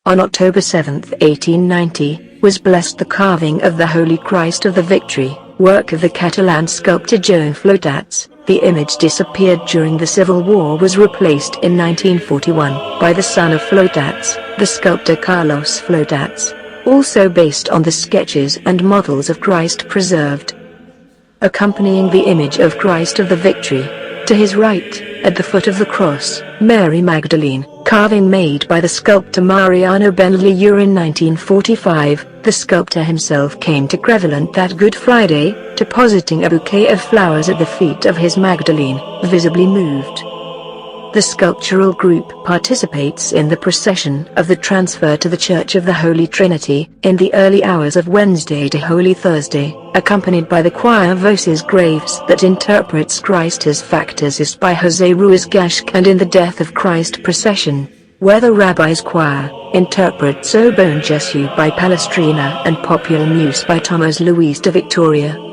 On October 7, 1890, was blessed the carving of the Holy Christ of the Victory, work of the Catalan sculptor Joan Flotats. The image disappeared during the Civil War, was replaced in 1941 by the son of Flotats, the sculptor Carlos Flotats, also based on the sketches and models of Christ preserved. Accompanying the image of Christ of the Victory, to his right, at the foot of the cross, Mary Magdalene, carving made by the sculptor Mariano Benlliure in 1945, the sculptor himself came to Crevillent that Good Friday, depositing a bouquet of flowers at the feet of his Magdalene, visibly moved. The sculptural group participates in the procession of the transfer to the Church of the Holy Trinity, in the early hours of Wednesday to Holy Thursday, accompanied by the Choir Voces Graves that interprets Christus factus by José Ruiz Gasch, and in the Death of Christ Procession, where the Rabbis Choir interprets O Bon Jesu by Palestrina and Popule meus by Tomás Luis de Victoria.